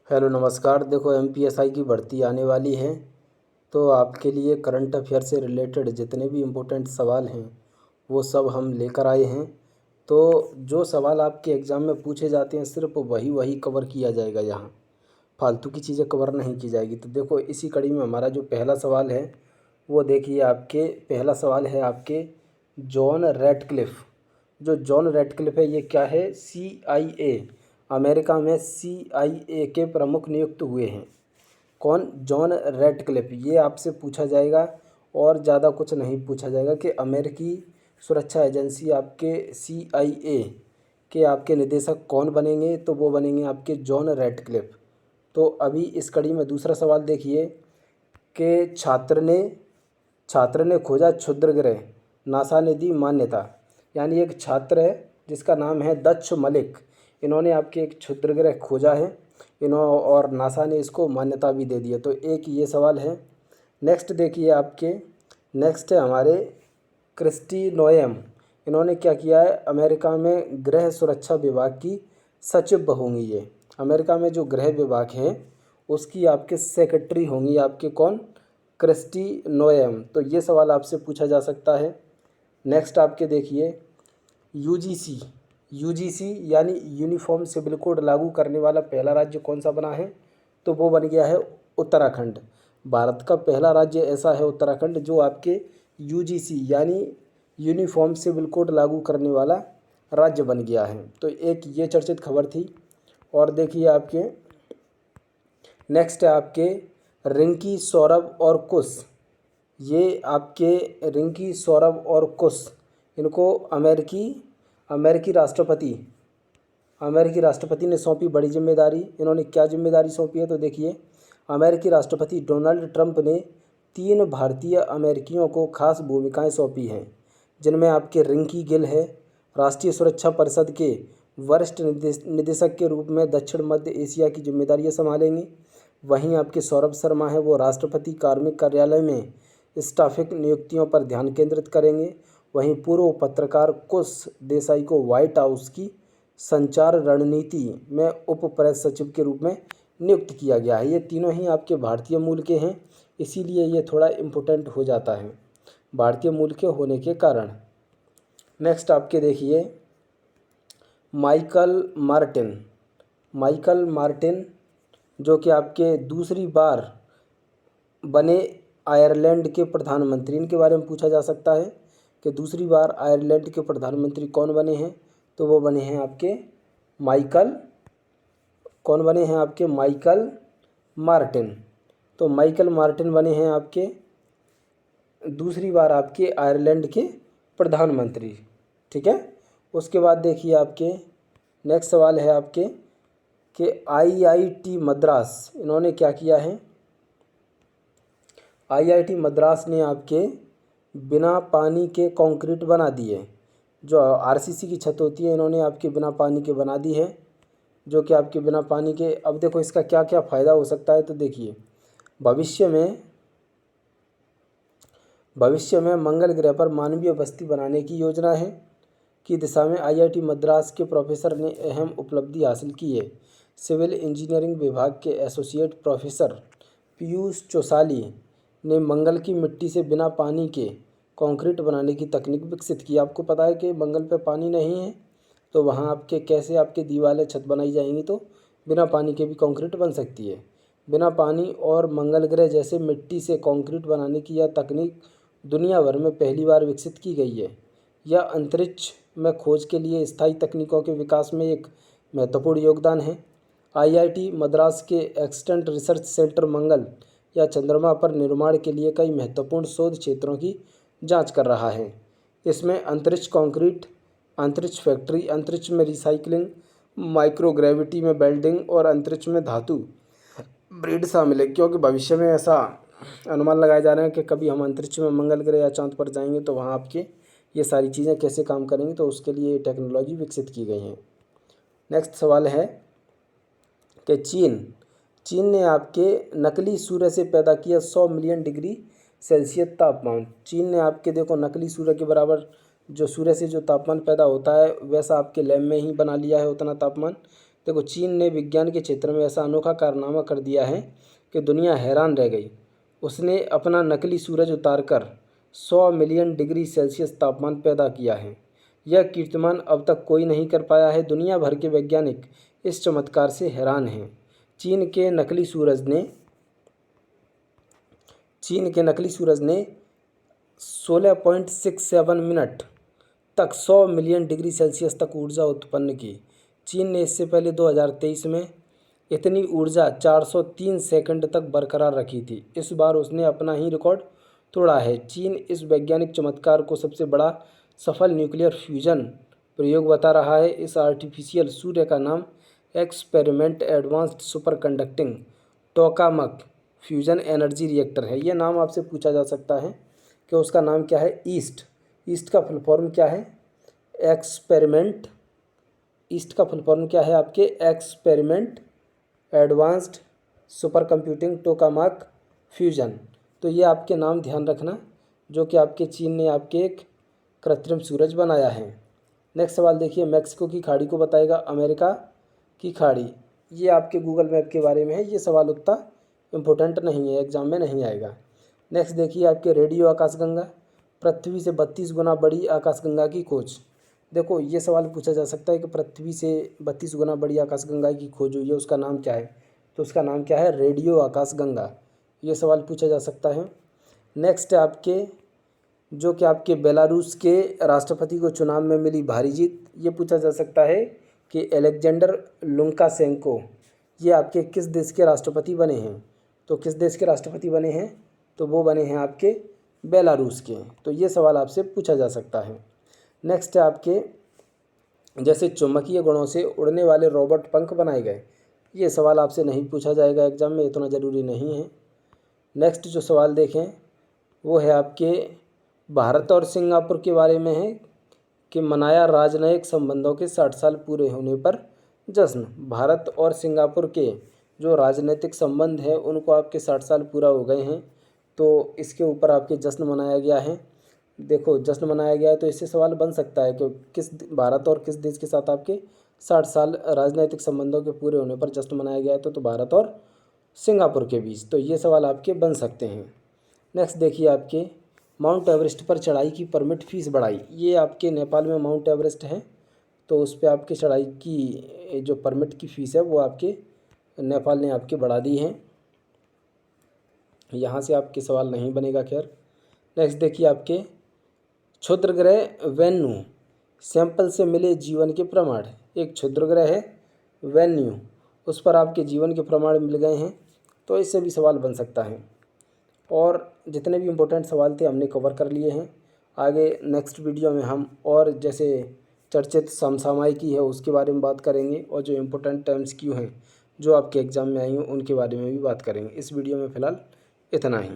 Hello नमस्कार। देखो MPSI की भर्ती आने वाली है, तो आपके लिए करंट अफेयर से रिलेटेड जितने भी इम्पोर्टेंट सवाल हैं वो सब हम लेकर आए हैं। तो जो सवाल आपके एग्ज़ाम में पूछे जाते हैं सिर्फ वही वही कवर किया जाएगा, यहाँ फालतू की चीज़ें कवर नहीं की जाएगी। तो देखो इसी कड़ी में हमारा जो पहला सवाल है वो देखिए, आपके पहला सवाल है आपके जॉन रैटक्लिफ़। जो जॉन रैटक्लिफ़ है ये क्या है? CIA, अमेरिका में CIA के प्रमुख नियुक्त हुए हैं। कौन? जॉन रैटक्लिफ़। ये आपसे पूछा जाएगा और ज़्यादा कुछ नहीं पूछा जाएगा कि अमेरिकी सुरक्षा एजेंसी आपके CIA के आपके निदेशक कौन बनेंगे, तो वो बनेंगे आपके जॉन रैटक्लिफ़। तो अभी इस कड़ी में दूसरा सवाल देखिए कि छात्र ने खोजा क्षुद्र ग्रह, नासा ने दी मान्यता। यानी एक छात्र है जिसका नाम है दक्ष मलिक, इन्होंने आपके एक क्षुद्र ग्रह खोजा है और नासा ने इसको मान्यता भी दे दी है। तो एक ये सवाल है। नेक्स्ट देखिए आपके, नेक्स्ट है हमारे क्रिस्टी नोएम। इन्होंने क्या किया है? अमेरिका में गृह सुरक्षा विभाग की सचिव होंगी ये। अमेरिका में जो गृह विभाग है उसकी आपके सेक्रेटरी होंगी आपके कौन? Kristi Noem. तो ये सवाल आपसे पूछा जा सकता है। नेक्स्ट आपके देखिए यूजीसी। यूजीसी यानी यूनिफॉर्म सिविल कोड लागू करने वाला पहला राज्य कौन सा बना है? तो वो बन गया है उत्तराखंड। भारत का पहला राज्य ऐसा है उत्तराखंड जो आपके यूजीसी यानी यूनिफॉर्म सिविल कोड लागू करने वाला राज्य बन गया है। तो एक ये चर्चित खबर थी। और देखिए आपके नेक्स्ट है आपके रिंकी, सौरभ और कुश। ये आपके रिंकी, सौरभ और कुश, इनको अमेरिकी राष्ट्रपति ने सौंपी बड़ी जिम्मेदारी। इन्होंने क्या जिम्मेदारी सौंपी है? तो देखिए, अमेरिकी राष्ट्रपति डोनाल्ड ट्रंप ने 3 भारतीय अमेरिकियों को खास भूमिकाएं सौंपी हैं, जिनमें आपके रिंकी गिल है, राष्ट्रीय सुरक्षा परिषद के वरिष्ठ निदेशक के रूप में दक्षिण मध्य एशिया की जिम्मेदारियां संभालेंगी। वहीं आपके सौरभ शर्मा है, वो राष्ट्रपति कार्मिक कार्यालय में स्टाफिक नियुक्तियों पर ध्यान केंद्रित करेंगे। वहीं पूर्व पत्रकार कुश देसाई को व्हाइट हाउस की संचार रणनीति में उप प्रेस सचिव के रूप में नियुक्त किया गया है। ये तीनों ही आपके भारतीय मूल के हैं, इसीलिए ये थोड़ा इम्पोर्टेंट हो जाता है भारतीय मूल के होने के कारण। नेक्स्ट आपके देखिए माइकल मार्टिन जो कि आपके दूसरी बार बने आयरलैंड के प्रधानमंत्री, इनके बारे में पूछा जा सकता है कि दूसरी बार आयरलैंड के प्रधानमंत्री कौन बने हैं? तो वो बने हैं आपके माइकल मार्टिन। तो माइकल मार्टिन बने हैं आपके दूसरी बार आपके आयरलैंड के प्रधानमंत्री। ठीक है। उसके बाद देखिए आपके नेक्स्ट सवाल है आपके कि IIT मद्रास, इन्होंने क्या किया है? IIT मद्रास ने आपके बिना पानी के कंक्रीट बना दिए। जो RCC की छत होती है, इन्होंने आपके बिना पानी के बना दी है, जो कि आपके बिना पानी के। अब देखो इसका क्या क्या फ़ायदा हो सकता है। तो देखिए, भविष्य में मंगल ग्रह पर मानवीय बस्ती बनाने की योजना है की दिशा में IIT मद्रास के प्रोफेसर ने अहम उपलब्धि हासिल की है। सिविल इंजीनियरिंग विभाग के एसोसिएट प्रोफेसर पीयूष चौसाली ने मंगल की मिट्टी से बिना पानी के कंक्रीट बनाने की तकनीक विकसित की। आपको पता है कि मंगल पे पानी नहीं है, तो वहाँ आपके कैसे आपके दीवारें छत बनाई जाएंगी? तो बिना पानी के भी कंक्रीट बन सकती है। बिना पानी और मंगल ग्रह जैसे मिट्टी से कंक्रीट बनाने की यह तकनीक दुनिया भर में पहली बार विकसित की गई है। यह अंतरिक्ष में खोज के लिए स्थायी तकनीकों के विकास में एक महत्वपूर्ण योगदान है। IIT मद्रास के एक्सटेंट रिसर्च सेंटर मंगल या चंद्रमा पर निर्माण के लिए कई महत्वपूर्ण शोध क्षेत्रों की जांच कर रहा है। इसमें अंतरिक्ष कंक्रीट, अंतरिक्ष फैक्ट्री, अंतरिक्ष में रिसाइकलिंग, माइक्रोग्रेविटी में वेल्डिंग और अंतरिक्ष में धातु ब्रीड शामिल है। क्योंकि भविष्य में ऐसा अनुमान लगाए जा रहे हैं कि कभी हम अंतरिक्ष में मंगल ग्रह या चांद पर जाएंगे, तो वहाँ आपके ये सारी चीज़ें कैसे काम करेंगी, तो उसके लिए ये टेक्नोलॉजी विकसित की गई हैं। नेक्स्ट सवाल है कि चीन ने आपके नकली सूर्य से पैदा किया 100 मिलियन डिग्री सेल्सियस तापमान। चीन ने आपके देखो नकली सूर्य के बराबर जो सूर्य से जो तापमान पैदा होता है वैसा आपके लैब में ही बना लिया है उतना तापमान, देखो, चीन ने विज्ञान के क्षेत्र में ऐसा अनोखा कारनामा कर दिया है कि दुनिया हैरान रह गई। उसने अपना नकली सूरज उतारकर 100 मिलियन डिग्री सेल्सियस तापमान पैदा किया है। यह कीर्तिमान अब तक कोई नहीं कर पाया है। दुनिया भर के वैज्ञानिक इस चमत्कार से हैरान हैं। चीन के नकली सूरज ने 16.67 मिनट तक 100 मिलियन डिग्री सेल्सियस तक ऊर्जा उत्पन्न की। चीन ने इससे पहले 2023 में इतनी ऊर्जा 403 सेकंड तक बरकरार रखी थी। इस बार उसने अपना ही रिकॉर्ड तोड़ा है। चीन इस वैज्ञानिक चमत्कार को सबसे बड़ा सफल न्यूक्लियर फ्यूजन प्रयोग बता रहा है। इस आर्टिफिशियल सूर्य का नाम experiment advanced super conducting tokamak fusion energy reactor है। यह नाम आपसे पूछा जा सकता है कि उसका नाम क्या है। ईस्ट का फुल फॉर्म क्या है? ईस्ट का फुल फॉर्म क्या है आपके? Experiment advanced super computing tokamak fusion. तो ये आपके नाम ध्यान रखना, जो कि आपके चीन ने आपके एक कृत्रिम सूरज बनाया है। नेक्स्ट सवाल देखिए, मैक्सिको की खाड़ी को बताएगा अमेरिका की खाड़ी। ये आपके गूगल मैप के बारे में है। ये सवाल उतना इम्पोर्टेंट नहीं है, एग्जाम में नहीं आएगा। नेक्स्ट देखिए आपके रेडियो आकाशगंगा, पृथ्वी से 32 गुना बड़ी आकाशगंगा की खोज। देखो, ये सवाल पूछा जा सकता है कि पृथ्वी से 32 गुना बड़ी आकाशगंगा की खोज हुई है, उसका नाम क्या है? तो उसका नाम क्या है? रेडियो आकाशगंगा। ये सवाल पूछा जा सकता है। नेक्स्ट आपके जो कि आपके बेलारूस के राष्ट्रपति को चुनाव में मिली भारी जीत, ये पूछा जा सकता है कि अलेक्जेंडर लुकाशेंको ये आपके किस देश के राष्ट्रपति बने हैं? तो किस देश के राष्ट्रपति बने हैं? तो वो बने हैं आपके बेलारूस के। तो ये सवाल आपसे पूछा जा सकता है। नेक्स्ट है आपके जैसे चुंबकीय गुणों से उड़ने वाले रोबोट पंख बनाए गए। ये सवाल आपसे नहीं पूछा जाएगा एग्जाम में, इतना ज़रूरी नहीं है। नेक्स्ट जो सवाल देखें वो है आपके भारत और सिंगापुर के बारे में है कि मनाया राजनयिक संबंधों के 60 साल पूरे होने पर जश्न। भारत और सिंगापुर के जो राजनीतिक संबंध है उनको आपके 60 साल पूरा हो गए हैं, तो इसके ऊपर आपके जश्न मनाया गया है। देखो, जश्न मनाया गया है तो इससे सवाल बन सकता है कि किस भारत और किस देश के साथ आपके 60 साल राजनीतिक संबंधों के पूरे होने पर जश्न मनाया गया है, तो भारत और सिंगापुर के बीच। तो ये सवाल आपके बन सकते हैं। नेक्स्ट देखिए आपके माउंट एवरेस्ट पर चढ़ाई की परमिट फ़ीस बढ़ाई। ये आपके नेपाल में माउंट एवरेस्ट है, तो उस पर आपके चढ़ाई की जो परमिट की फ़ीस है वो आपके नेपाल ने आपके बढ़ा दी है। यहाँ से आपके सवाल नहीं बनेगा। खैर, नेक्स्ट देखिए आपके क्षुद्र ग्रह वेन्यू सैंपल से मिले जीवन के प्रमाण। एक क्षुद्र ग्रह है वेन्यू, उस पर आपके जीवन के प्रमाण मिल गए हैं, तो इससे भी सवाल बन सकता है। और जितने भी इम्पोर्टेंट सवाल थे हमने कवर कर लिए हैं। आगे नेक्स्ट वीडियो में हम और जैसे चर्चित समसामयिकी है उसके बारे में बात करेंगे, और जो इम्पोर्टेंट टर्म्स क्यों हैं जो आपके एग्ज़ाम में आई हैं उनके बारे में भी बात करेंगे। इस वीडियो में फ़िलहाल इतना ही।